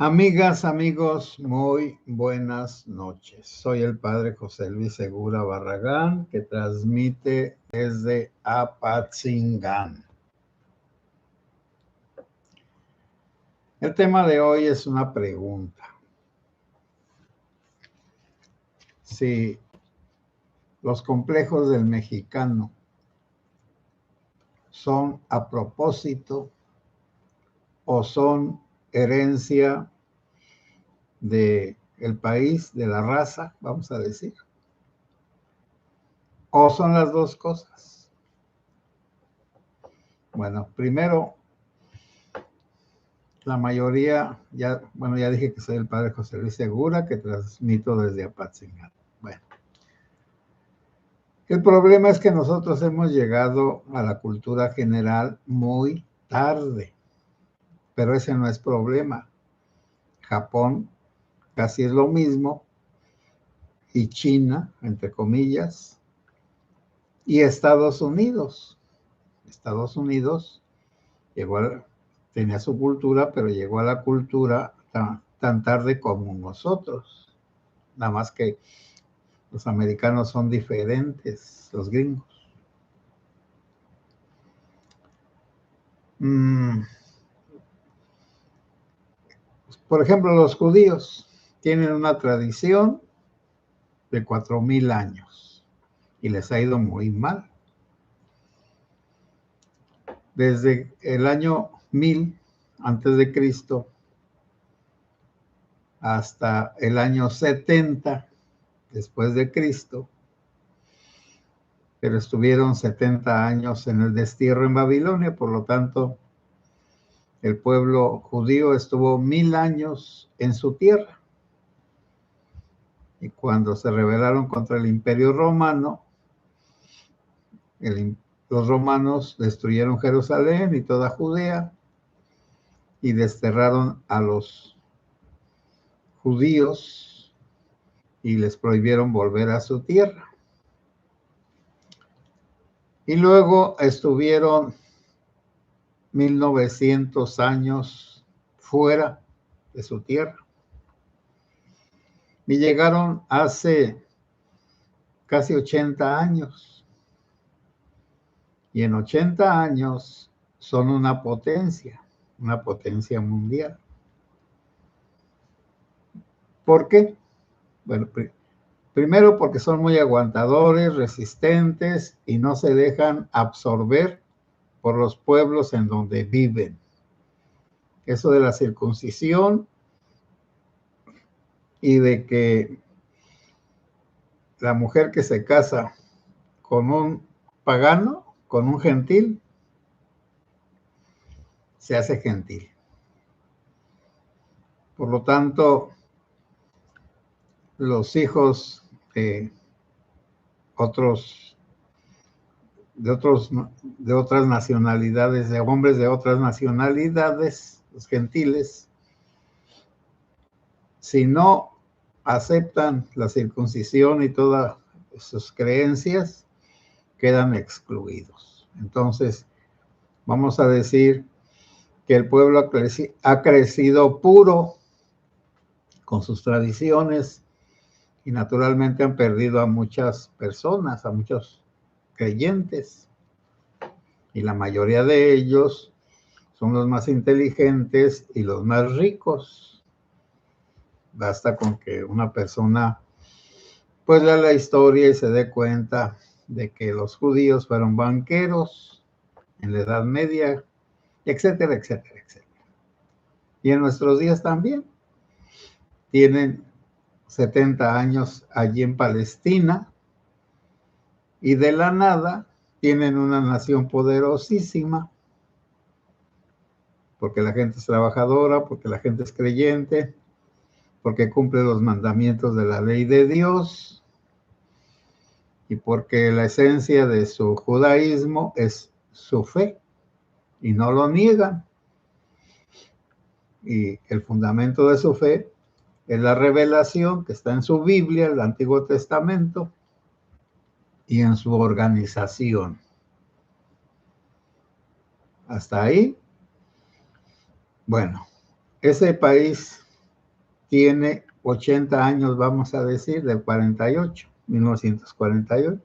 Amigas, amigos, muy buenas noches. Soy el padre José Luis Segura Barragán, que transmite desde Apatzingán. El tema de hoy es una pregunta. Si los complejos del mexicano son a propósito o son herencia del país, de la raza, vamos a decir, o son las dos cosas. Bueno, primero, la mayoría, ya dije que soy el padre José Luis Segura, que transmito desde Apatzingán. Bueno, el problema es que nosotros hemos llegado a la cultura general muy tarde, pero ese no es problema. Japón casi es lo mismo, y China, entre comillas, y Estados Unidos. Estados Unidos tenía su cultura, pero llegó a la cultura tan tarde como nosotros. Nada más que los americanos son diferentes, los gringos. Por ejemplo, los judíos tienen una tradición de 4,000 años y les ha ido muy mal. Desde el año 1000 antes de Cristo hasta el año 70 después de Cristo, pero estuvieron 70 años en el destierro en Babilonia, por lo tanto, el pueblo judío estuvo 1000 años en su tierra. Y cuando se rebelaron contra el Imperio Romano, los romanos destruyeron Jerusalén y toda Judea y desterraron a los judíos y les prohibieron volver a su tierra. Y luego estuvieron 1900 años fuera de su tierra. Y llegaron hace casi 80 años. Y en 80 años son una potencia mundial. ¿Por qué? Bueno, primero porque son muy aguantadores, resistentes y no se dejan absorber por los pueblos en donde viven. Eso de la circuncisión y de que la mujer que se casa con un pagano, con un gentil, se hace gentil. Por lo tanto, los hijos de otras nacionalidades, de hombres de otras nacionalidades, los gentiles, si no aceptan la circuncisión y todas sus creencias, quedan excluidos. Entonces, vamos a decir que el pueblo ha crecido puro con sus tradiciones y naturalmente han perdido a muchas personas, a muchos creyentes. Y la mayoría de ellos son los más inteligentes y los más ricos. Basta con que una persona pues lea la historia y se dé cuenta de que los judíos fueron banqueros en la Edad Media, etcétera, etcétera, etcétera. Y en nuestros días también. Tienen 70 años allí en Palestina y de la nada tienen una nación poderosísima porque la gente es trabajadora, porque la gente es creyente, porque cumple los mandamientos de la ley de Dios y porque la esencia de su judaísmo es su fe y no lo niegan. Y el fundamento de su fe es la revelación que está en su Biblia, el Antiguo Testamento, y en su organización. Hasta ahí, bueno, ese país tiene 80 años, vamos a decir, del 48, 1948.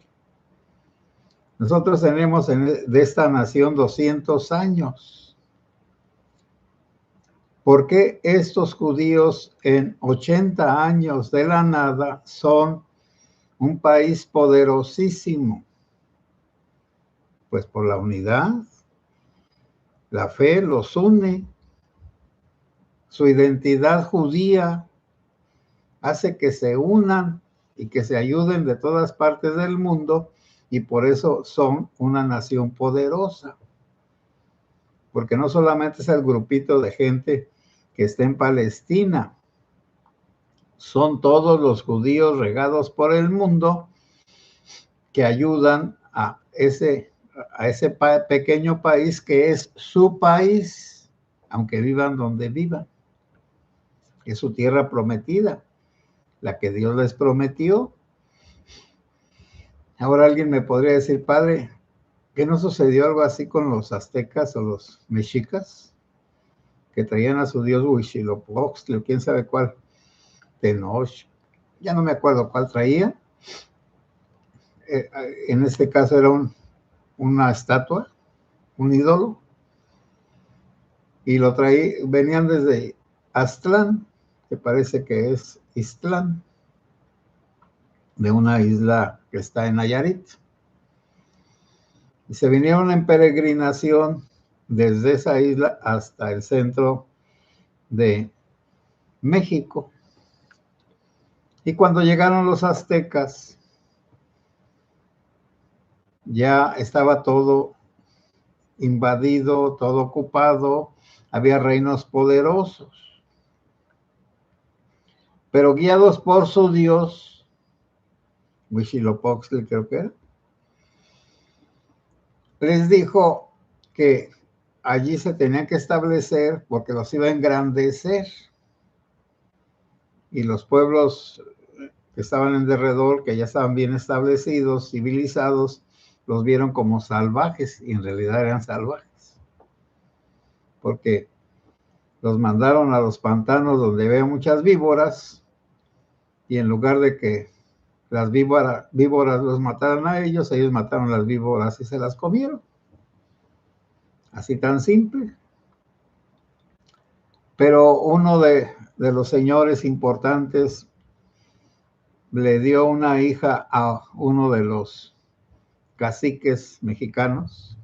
Nosotros tenemos de esta nación 200 años. ¿Por qué estos judíos en 80 años de la nada son un país poderosísimo? Pues por la unidad, la fe los une, su identidad judía hace que se unan y que se ayuden de todas partes del mundo, y por eso son una nación poderosa. Porque no solamente es el grupito de gente que está en Palestina, son todos los judíos regados por el mundo que ayudan a ese pequeño país que es su país, aunque vivan donde vivan. Es su tierra prometida, la que Dios les prometió. Ahora alguien me podría decir, padre, ¿qué no sucedió algo así con los aztecas o los mexicas? Que traían a su dios Huitzilopochtli, quién sabe cuál, Tenoch, ya no me acuerdo cuál traía. En este caso era una estatua, un ídolo, y lo venían desde Aztlán, que parece que es Ixtlán, de una isla que está en Nayarit. Y se vinieron en peregrinación desde esa isla hasta el centro de México. Y cuando llegaron los aztecas, ya estaba todo invadido, todo ocupado, había reinos poderosos. Pero guiados por su dios, Huitzilopochtli creo que era, les dijo que allí se tenían que establecer porque los iba a engrandecer. Y los pueblos que estaban en derredor, que ya estaban bien establecidos, civilizados, los vieron como salvajes, y en realidad eran salvajes. Porque los mandaron a los pantanos donde había muchas víboras, y en lugar de que las víboras los mataran a ellos mataron las víboras y se las comieron. Así tan simple. Pero uno de los señores importantes le dio una hija a uno de los caciques mexicanos,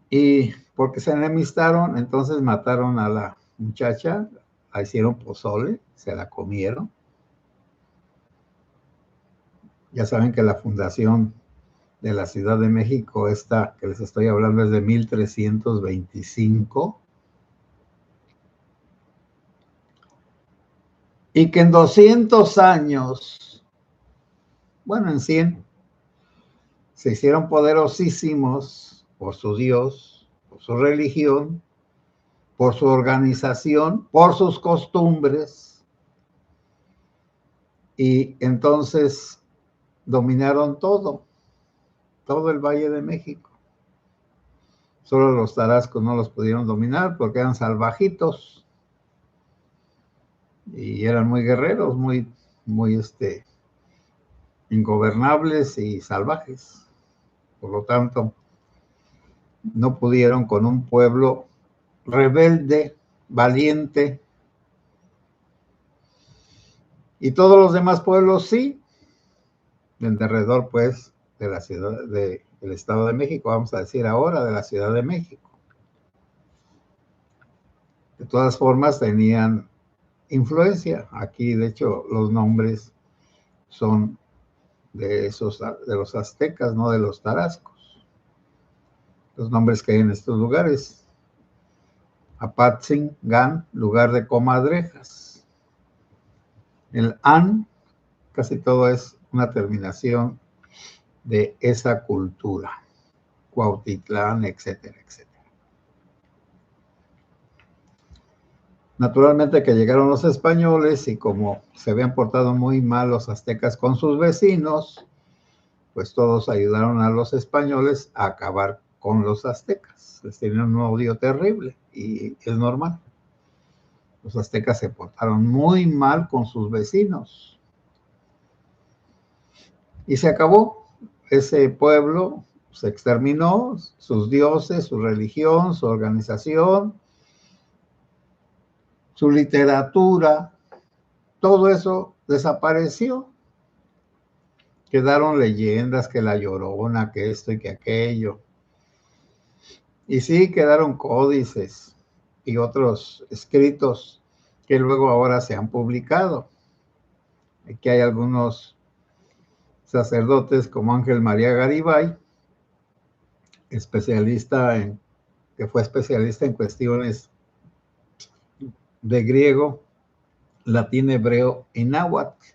y porque se enemistaron, entonces mataron a la muchacha, la hicieron pozole, se la comieron. Ya saben que la fundación de la Ciudad de México, esta que les estoy hablando, es de 1325. Y que en 200 años, bueno, en 100, se hicieron poderosísimos por su Dios, por su religión, por su organización, por sus costumbres. Y entonces dominaron todo el Valle de México. Solo los tarascos no los pudieron dominar porque eran salvajitos y eran muy guerreros, muy ingobernables y salvajes. Por lo tanto, no pudieron con un pueblo rebelde, valiente. Y todos los demás pueblos sí, en derredor pues de la ciudad del Estado de México, vamos a decir ahora de la Ciudad de México. De todas formas tenían influencia. Aquí de hecho los nombres son de los aztecas, no de los tarascos. Los nombres que hay en estos lugares: Apatzingán, lugar de comadrejas. El an, casi todo es una terminación de esa cultura. Cuautitlán, etcétera, etcétera. Naturalmente que llegaron los españoles, y como se habían portado muy mal los aztecas con sus vecinos, pues todos ayudaron a los españoles a acabar con los aztecas. Les tenían un odio terrible, y es normal. Los aztecas se portaron muy mal con sus vecinos. Y se acabó. Ese pueblo se exterminó, sus dioses, su religión, su organización, su literatura, todo eso desapareció. Quedaron leyendas que la Llorona, que esto y que aquello. Y sí, quedaron códices y otros escritos que luego ahora se han publicado. Aquí hay algunos sacerdotes como Ángel María Garibay, que fue especialista en cuestiones de griego, latín, hebreo y náhuatl.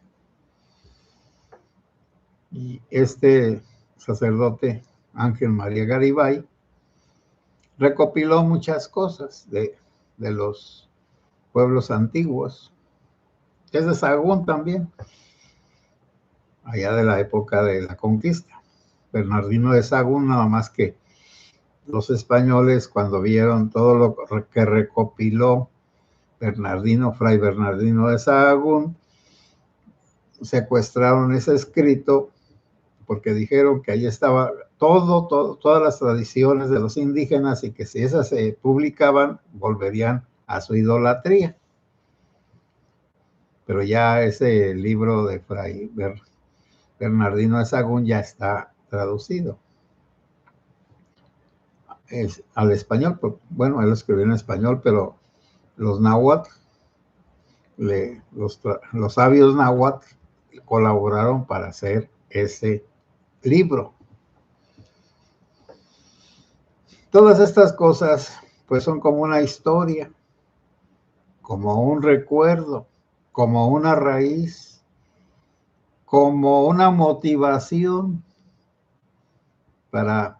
Y este sacerdote, Ángel María Garibay, recopiló muchas cosas de los pueblos antiguos. Es de Sahagún también, allá de la época de la conquista. Bernardino de Sahagún, nada más que los españoles, cuando vieron todo lo que recopiló Fray Bernardino de Sahagún, secuestraron ese escrito porque dijeron que ahí estaba todas las tradiciones de los indígenas y que si esas se publicaban, volverían a su idolatría. Pero ya ese libro de Fray Bernardino de Sahagún ya está traducido al español. Bueno, él lo escribió en español, pero los náhuatl, los sabios náhuatl colaboraron para hacer ese libro. Todas estas cosas pues son como una historia, como un recuerdo, como una raíz, como una motivación para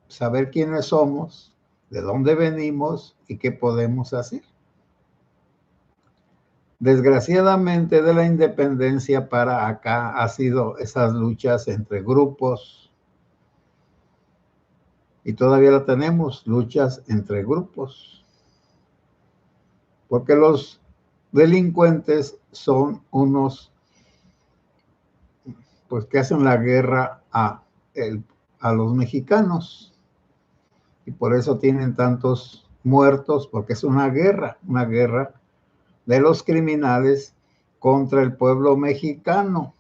saber quiénes somos, de dónde venimos y qué podemos hacer. Desgraciadamente, de la independencia para acá ha sido esas luchas entre grupos, y todavía la tenemos, luchas entre grupos, porque los delincuentes son unos pues que hacen la guerra a los mexicanos, y por eso tienen tantos muertos, porque es una guerra de los criminales contra el pueblo mexicano,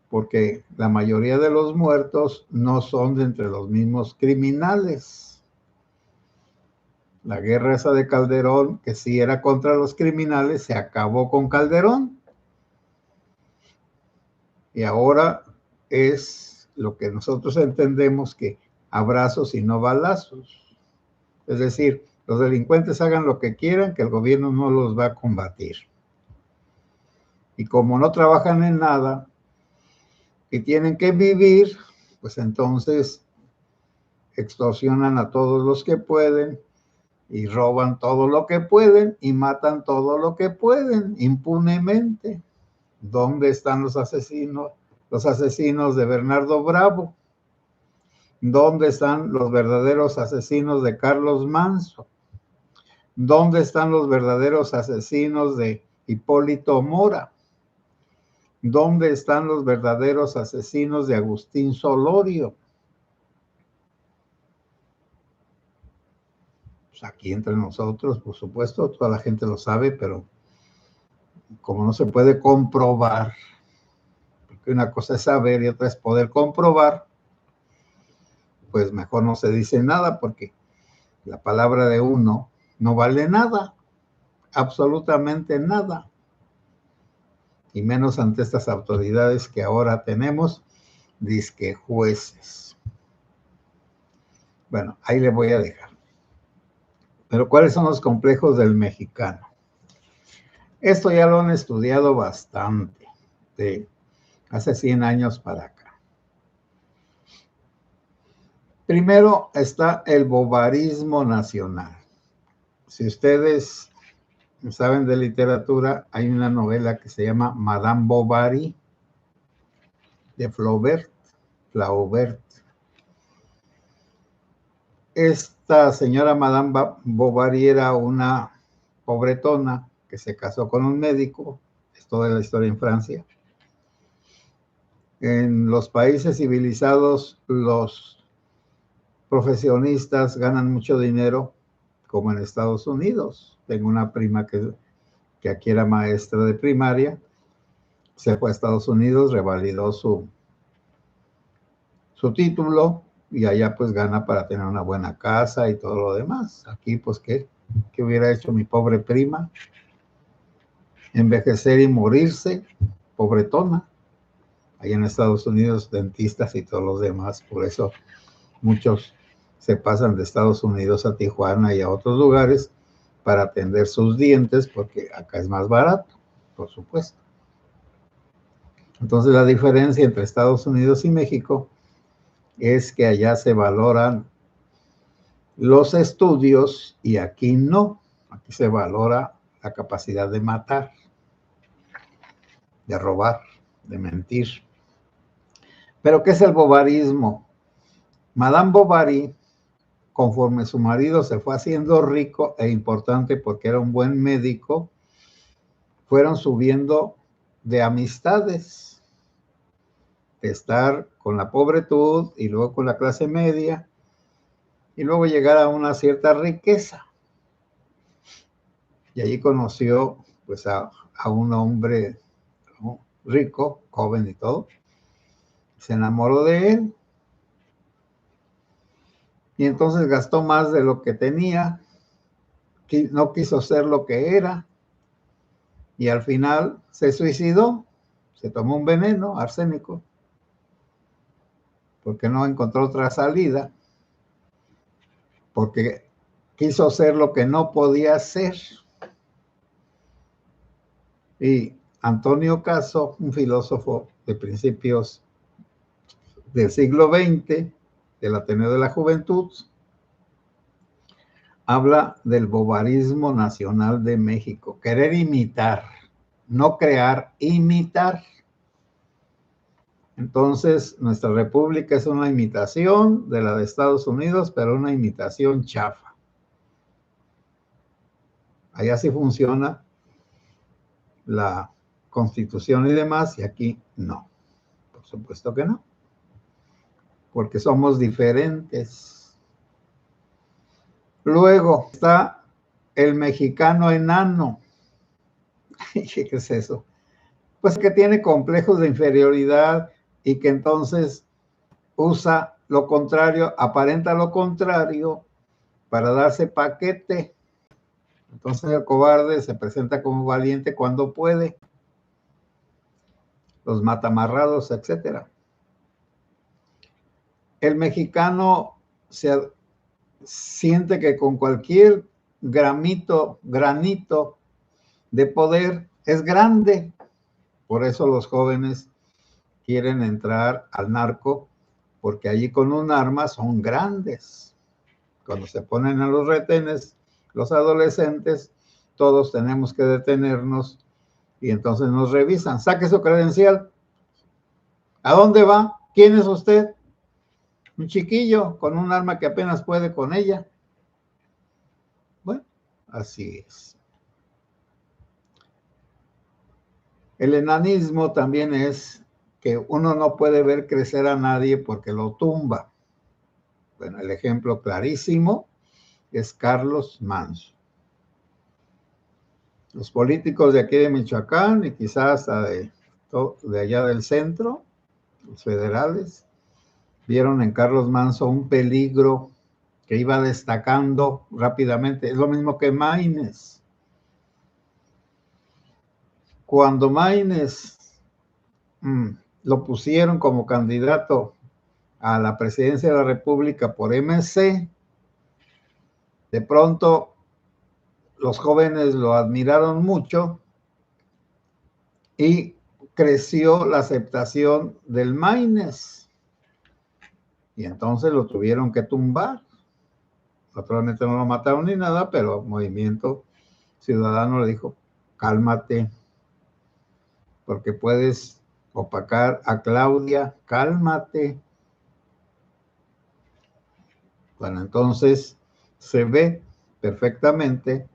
porque la mayoría de los muertos no son de entre los mismos criminales. La guerra esa de Calderón, que sí era contra los criminales, se acabó con Calderón. Y ahora es lo que nosotros entendemos que abrazos y no balazos. Es decir, los delincuentes hagan lo que quieran, que el gobierno no los va a combatir. Y como no trabajan en nada y tienen que vivir, pues entonces extorsionan a todos los que pueden y roban todo lo que pueden y matan todo lo que pueden impunemente. ¿Dónde están los asesinos? Los asesinos de Bernardo Bravo. ¿Dónde están los verdaderos asesinos de Carlos Manso? ¿Dónde están los verdaderos asesinos de Hipólito Mora? ¿Dónde están los verdaderos asesinos de Agustín Solorio? Pues aquí entre nosotros, por supuesto, toda la gente lo sabe, pero como no se puede comprobar, porque una cosa es saber y otra es poder comprobar, pues mejor no se dice nada, porque la palabra de uno no vale nada, absolutamente nada, y menos ante estas autoridades que ahora tenemos, dizque jueces. Bueno, ahí le voy a dejar. Pero ¿cuáles son los complejos del mexicano? Esto ya lo han estudiado bastante, de hace 100 años para acá. Primero está el bovarismo nacional. Si ustedes saben de literatura, hay una novela que se llama Madame Bovary, de Flaubert. Esta señora Madame Bovary era una pobretona que se casó con un médico. Es toda la historia en Francia. En los países civilizados, los profesionistas ganan mucho dinero, como en Estados Unidos. Tengo una prima que aquí era maestra de primaria, se fue a Estados Unidos, revalidó su título y allá pues gana para tener una buena casa y todo lo demás. Aquí pues ¿qué hubiera hecho mi pobre prima? Envejecer y morirse, pobretona. Allá en Estados Unidos, dentistas y todos los demás, por eso muchos se pasan de Estados Unidos a Tijuana y a otros lugares para atender sus dientes, porque acá es más barato, por supuesto. Entonces la diferencia entre Estados Unidos y México es que allá se valoran los estudios y aquí no. Aquí se valora la capacidad de matar, de robar, de mentir. ¿Pero qué es el bovarismo? Madame Bovary, conforme su marido se fue haciendo rico e importante porque era un buen médico, fueron subiendo de amistades, de estar con la pobretud y luego con la clase media y luego llegar a una cierta riqueza. Y allí conoció pues a un hombre, ¿no?, rico, joven y todo. Se enamoró de él y entonces gastó más de lo que tenía, no quiso ser lo que era y al final se suicidó, se tomó un veneno arsénico porque no encontró otra salida, porque quiso ser lo que no podía ser. Y Antonio Caso, un filósofo de principios del siglo XX, del Ateneo de la Juventud, habla del bovarismo nacional de México. Querer imitar, no crear, imitar. Entonces, nuestra república es una imitación de la de Estados Unidos, pero una imitación chafa. Allá sí funciona la Constitución y demás, y aquí no. Por supuesto que no, porque somos diferentes. Luego está el mexicano enano. ¿Qué es eso? Pues que tiene complejos de inferioridad y que entonces usa lo contrario, aparenta lo contrario para darse paquete. Entonces el cobarde se presenta como valiente cuando puede. Los matamarrados, etcétera. El mexicano siente que con cualquier granito de poder es grande. Por eso los jóvenes quieren entrar al narco, porque allí con un arma son grandes. Cuando se ponen a los retenes, los adolescentes, todos tenemos que detenernos y entonces nos revisan. Saque su credencial. ¿A dónde va? ¿Quién es usted? Un chiquillo con un arma que apenas puede con ella. Bueno, así es. El enanismo también es que uno no puede ver crecer a nadie porque lo tumba. Bueno, el ejemplo clarísimo es Carlos Manso. Los políticos de aquí de Michoacán y quizás hasta de allá del centro, los federales, vieron en Carlos Manso un peligro que iba destacando rápidamente. Es lo mismo que Maínez. Cuando Maínez lo pusieron como candidato a la presidencia de la República por MC, de pronto los jóvenes lo admiraron mucho y creció la aceptación del Maínez. Y entonces lo tuvieron que tumbar. Naturalmente no lo mataron ni nada, pero el Movimiento Ciudadano le dijo, cálmate, porque puedes opacar a Claudia, cálmate. Bueno, entonces se ve perfectamente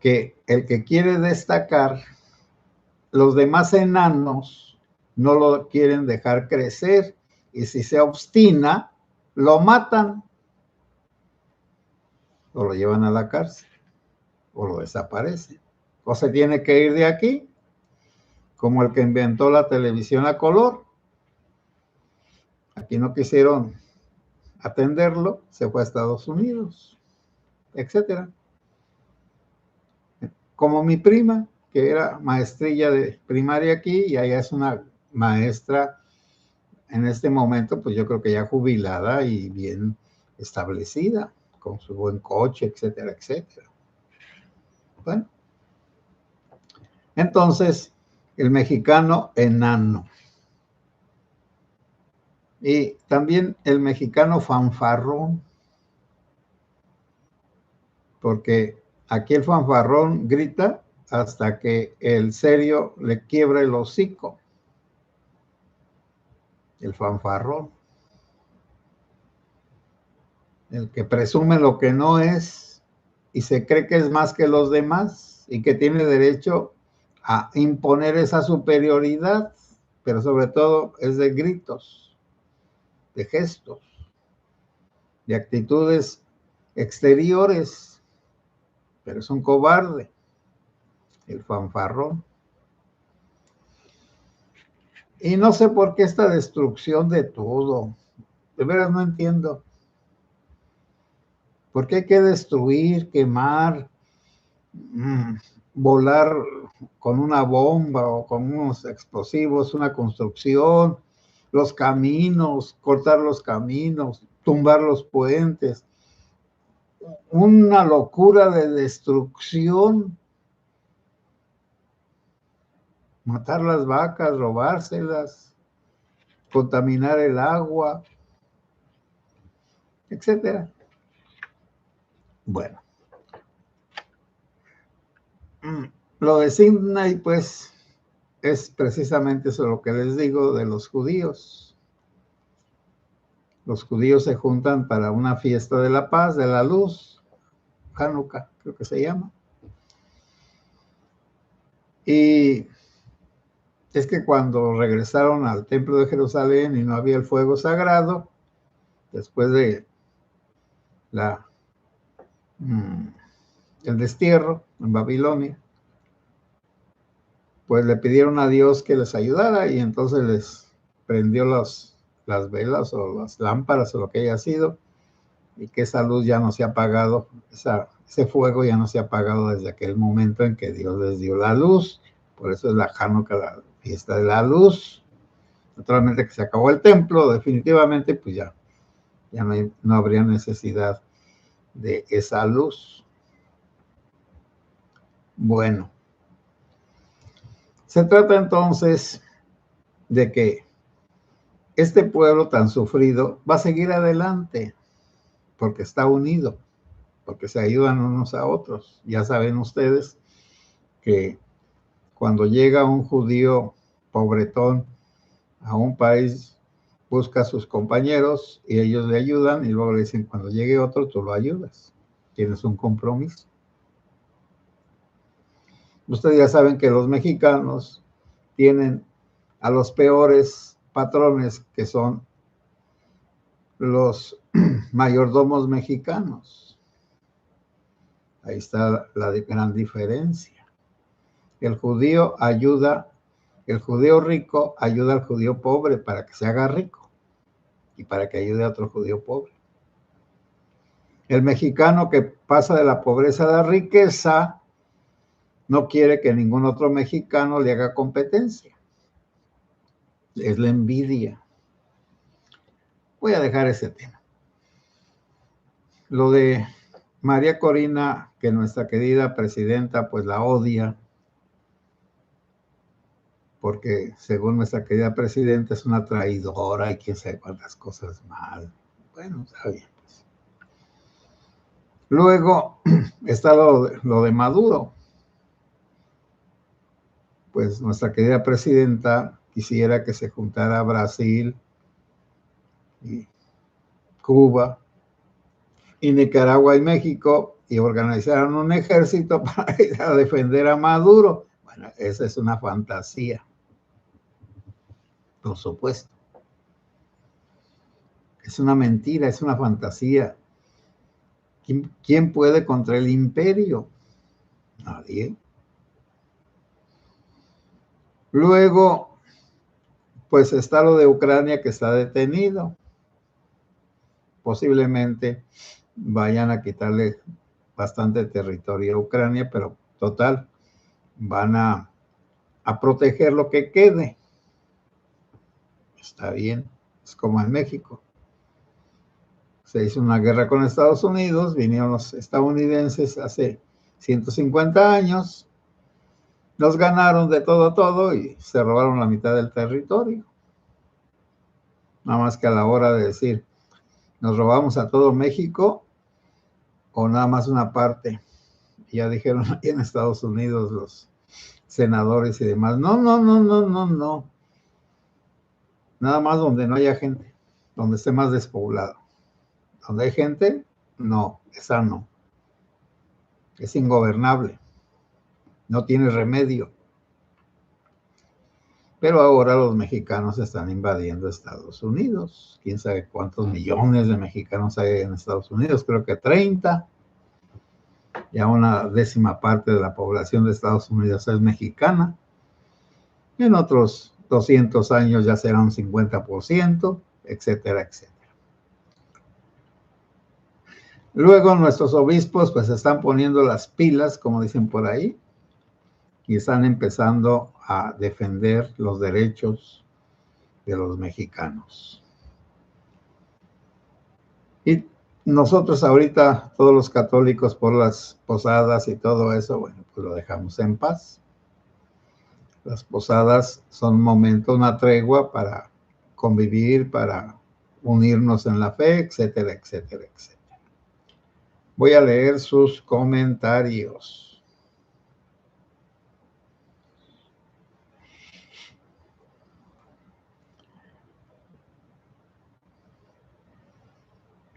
que el que quiere destacar, los demás enanos no lo quieren dejar crecer, y si se obstina, lo matan, o lo llevan a la cárcel, o lo desaparecen, o se tiene que ir de aquí, como el que inventó la televisión a color. Aquí no quisieron atenderlo, se fue a Estados Unidos, etcétera. Como mi prima, que era maestrilla de primaria aquí, y ella es una maestra en este momento, pues yo creo que ya jubilada y bien establecida, con su buen coche, etcétera, etcétera. Bueno, entonces, el mexicano enano. Y también el mexicano fanfarrón, porque aquí el fanfarrón grita hasta que el serio le quiebra el hocico. El fanfarrón. El que presume lo que no es y se cree que es más que los demás y que tiene derecho a imponer esa superioridad, pero sobre todo es de gritos, de gestos, de actitudes exteriores, pero es un cobarde, el fanfarrón. Y no sé por qué esta destrucción de todo, de veras no entiendo. ¿Por qué hay que destruir, quemar, volar con una bomba o con unos explosivos, una construcción, los caminos, cortar los caminos, tumbar los puentes? Una locura de destrucción. Matar las vacas, robárselas, contaminar el agua, etcétera. Bueno, lo de Sydney, pues, es precisamente eso lo que les digo de los judíos. Los judíos se juntan para una fiesta de la paz, de la luz, Hanukkah, creo que se llama. Y es que cuando regresaron al templo de Jerusalén y no había el fuego sagrado, después de el destierro en Babilonia, pues le pidieron a Dios que les ayudara, y entonces les prendió las velas o las lámparas o lo que haya sido, y que esa luz ya no se ha apagado, ese fuego ya no se ha apagado desde aquel momento en que Dios les dio la luz. Por eso es la Hanukkah, la fiesta de la luz. Naturalmente que se acabó el templo, definitivamente, pues ya no habría necesidad de esa luz. Bueno, se trata entonces de que este pueblo tan sufrido va a seguir adelante porque está unido, porque se ayudan unos a otros. Ya saben ustedes que cuando llega un judío pobretón a un país, busca a sus compañeros y ellos le ayudan, y luego le dicen, cuando llegue otro, tú lo ayudas. Tienes un compromiso. Ustedes ya saben que los mexicanos tienen a los peores patrones, que son los mayordomos mexicanos. Ahí está la gran diferencia. El judío rico ayuda al judío pobre para que se haga rico y para que ayude a otro judío pobre. El mexicano que pasa de la pobreza a la riqueza no quiere que ningún otro mexicano le haga competencia. Es la envidia. Voy a dejar ese tema. Lo de María Corina, que nuestra querida presidenta pues la odia, porque según nuestra querida presidenta es una traidora y quién sabe cuántas cosas mal. Bueno, está bien. Pues. Luego está lo de Maduro. Pues nuestra querida presidenta quisiera que se juntara Brasil y Cuba y Nicaragua y México y organizaron un ejército para ir a defender a Maduro. Bueno, esa es una fantasía, por supuesto. Es una mentira, es una fantasía. ¿Quién puede contra el imperio? Nadie. Luego, pues está lo de Ucrania que está detenido. Posiblemente vayan a quitarle bastante territorio a Ucrania, pero total, van a proteger lo que quede. Está bien, es como en México. Se hizo una guerra con Estados Unidos, vinieron los estadounidenses hace 150 años, nos ganaron de todo y se robaron la mitad del territorio. Nada más que a la hora de decir, ¿nos robamos a todo México o nada más una parte? Ya dijeron aquí en Estados Unidos los senadores y demás, no. Nada más donde no haya gente, donde esté más despoblado. Donde hay gente, no, esa no. Es ingobernable. No tiene remedio. Pero ahora los mexicanos están invadiendo Estados Unidos. Quién sabe cuántos millones de mexicanos hay en Estados Unidos, creo que 30. Ya una décima parte de la población de Estados Unidos es mexicana. En otros 200 años ya será un 50%, etcétera, etcétera. Luego nuestros obispos pues están poniendo las pilas, como dicen por ahí, y están empezando a defender los derechos de los mexicanos. Y nosotros ahorita, todos los católicos, por las posadas y todo eso, bueno, pues lo dejamos en paz. Las posadas son un momento, una tregua para convivir, para unirnos en la fe, etcétera, etcétera, etcétera. Voy a leer sus comentarios.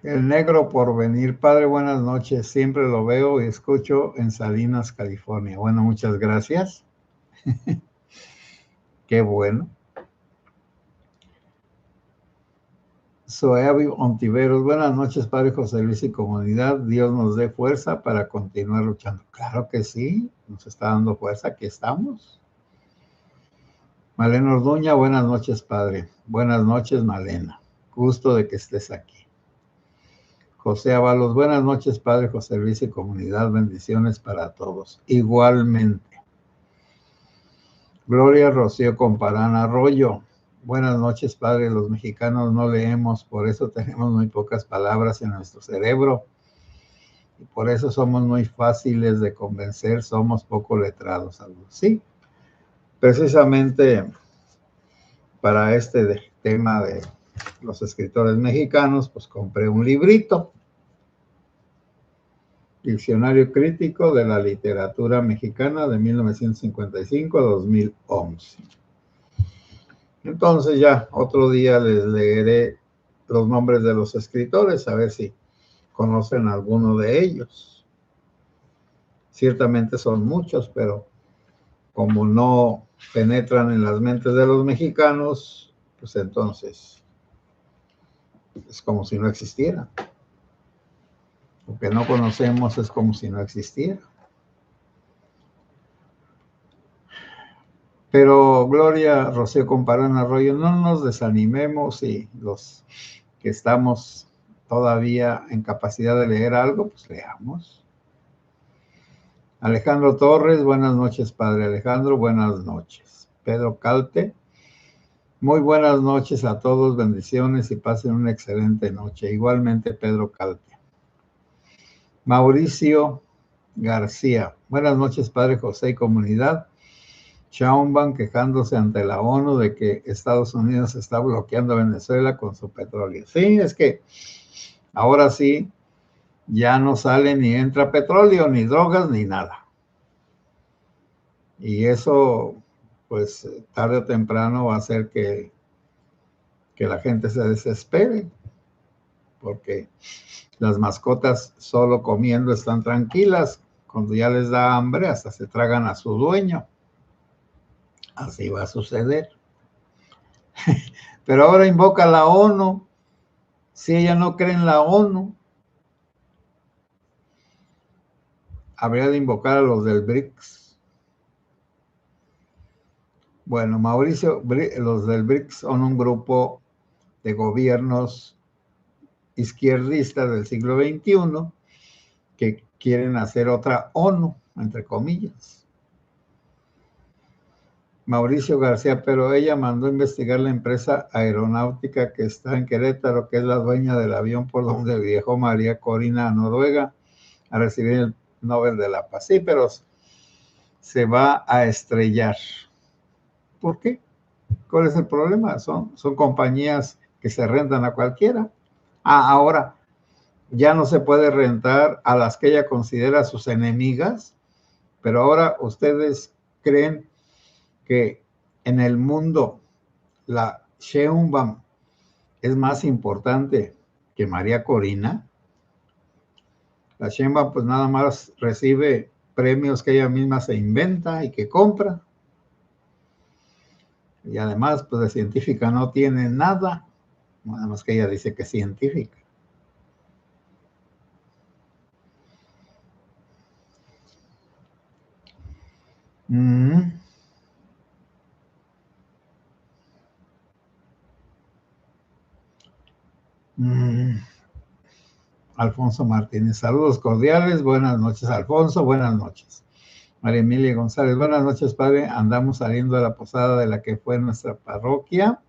El negro por venir. Padre, buenas noches. Siempre lo veo y escucho en Salinas, California. Bueno, muchas gracias. Qué bueno. Soeavi Ontiveros. Buenas noches, Padre José Luis y comunidad. Dios nos dé fuerza para continuar luchando. Claro que sí, nos está dando fuerza. Aquí estamos. Malena Orduña. Buenas noches, Padre. Buenas noches, Malena. Gusto de que estés aquí. José Avalos, buenas noches, Padre José Luis y comunidad, bendiciones para todos. Igualmente. Gloria Rocío Comparán Arroyo, buenas noches, Padre. Los mexicanos no leemos, por eso tenemos muy pocas palabras en nuestro cerebro y por eso somos muy fáciles de convencer, somos poco letrados. Sí, precisamente para este tema de los escritores mexicanos, pues compré un librito. Diccionario Crítico de la Literatura Mexicana de 1955 a 2011. Entonces ya otro día les leeré los nombres de los escritores, a ver si conocen alguno de ellos. Ciertamente son muchos, pero como no penetran en las mentes de los mexicanos, pues entonces es como si no existieran. Lo que no conocemos es como si no existiera. Pero Gloria Rocío Comparán Arroyo, no nos desanimemos y los que estamos todavía en capacidad de leer algo, pues leamos. Alejandro Torres, buenas noches, Padre Alejandro, buenas noches. Pedro Calte, muy buenas noches a todos, bendiciones y pasen una excelente noche. Igualmente, Pedro Calte. Mauricio García, buenas noches, Padre José y comunidad. Sheinbaum quejándose ante la ONU de que Estados Unidos está bloqueando a Venezuela con su petróleo. Sí, es que ahora sí ya no sale ni entra petróleo, ni drogas, ni nada. Y eso, pues, tarde o temprano va a hacer que la gente se desespere. porque las mascotas solo comiendo están tranquilas. Cuando ya les da hambre, hasta se tragan a su dueño. Así va a suceder. Pero ahora invoca la ONU. Si ella no cree en la ONU, habría de invocar a los del BRICS. Bueno, Mauricio, los del BRICS son un grupo de gobiernos izquierdistas del siglo XXI que quieren hacer otra ONU, entre comillas. Mauricio García, pero ella mandó investigar la empresa aeronáutica que está en Querétaro, que es la dueña del avión por donde viajó María Corina a Noruega a recibir el Nobel de la Paz. Sí, pero se va a estrellar. ¿Por qué? ¿Cuál es el problema? Son compañías que se rentan a cualquiera. Ahora ya no se puede rentar a las que ella considera sus enemigas, pero ahora ustedes creen que en el mundo la Sheinbaum es más importante que María Corina. La Sheinbaum pues nada más recibe premios que ella misma se inventa y que compra. Y además pues de científica no tiene nada, nada más que ella dice que es científica. Alfonso Martínez, saludos cordiales, buenas noches Alfonso, buenas noches. María Emilia González, buenas noches padre, andamos saliendo de la posada de la que fue nuestra parroquia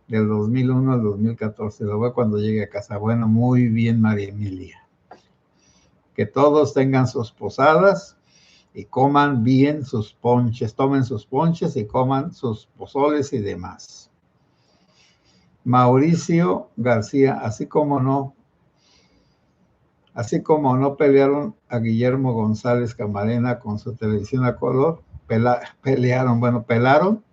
del 2001 al 2014, lo veo cuando llegue a casa. Bueno, muy bien María Emilia, que todos tengan sus posadas y coman bien sus ponches, tomen sus ponches y coman sus pozoles y demás. Mauricio García, así como no pelearon a Guillermo González Camarena con su televisión a color, pelaron.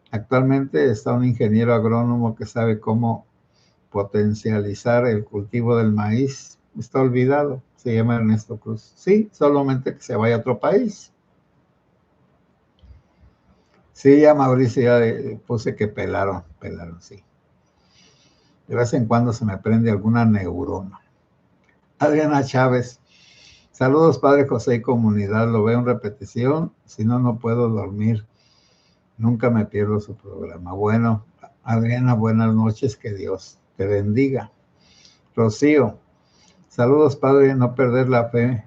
Actualmente está un ingeniero agrónomo que sabe cómo potencializar el cultivo del maíz. Está olvidado, se llama Ernesto Cruz. Sí, solamente que se vaya a otro país. Sí, ya Mauricio, ya puse que pelaron, sí. De vez en cuando se me prende alguna neurona. Adriana Chávez, saludos Padre José y comunidad, lo veo en repetición, si no, no puedo dormir, nunca me pierdo su programa. Bueno, Adriana, buenas noches, que Dios te bendiga. Rocío, saludos Padre, no perder la fe.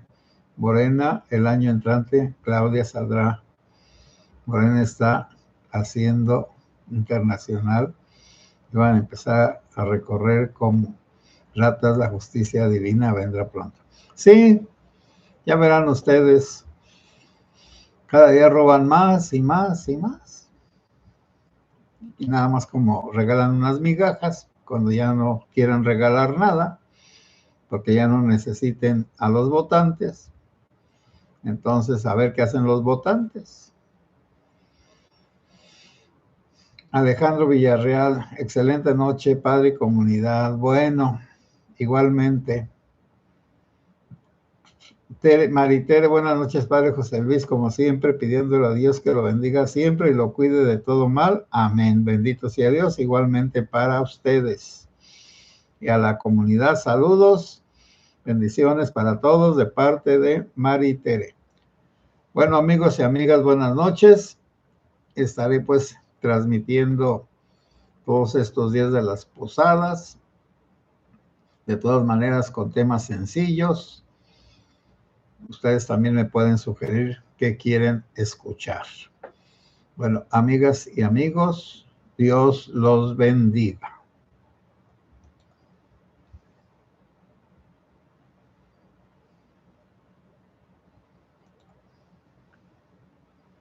Morena, el año entrante, Claudia saldrá. Morena está haciendo internacional, y van a empezar a recorrer como ratas, la justicia divina vendrá pronto. Sí, ya verán ustedes, cada día roban más y más y más. Y nada más como regalan unas migajas, cuando ya no quieran regalar nada, porque ya no necesiten a los votantes. Entonces, a ver qué hacen los votantes. Alejandro Villarreal, excelente noche, padre y comunidad. Bueno, igualmente. Maritere, buenas noches, padre José Luis, como siempre, pidiéndole a Dios que lo bendiga siempre y lo cuide de todo mal. Amén. Bendito sea Dios, igualmente para ustedes. Y a la comunidad, saludos, bendiciones para todos de parte de Maritere. Bueno, amigos y amigas, buenas noches. Estaré pues transmitiendo todos estos días de las posadas, de todas maneras con temas sencillos. Ustedes también me pueden sugerir qué quieren escuchar. Bueno, amigas y amigos, Dios los bendiga.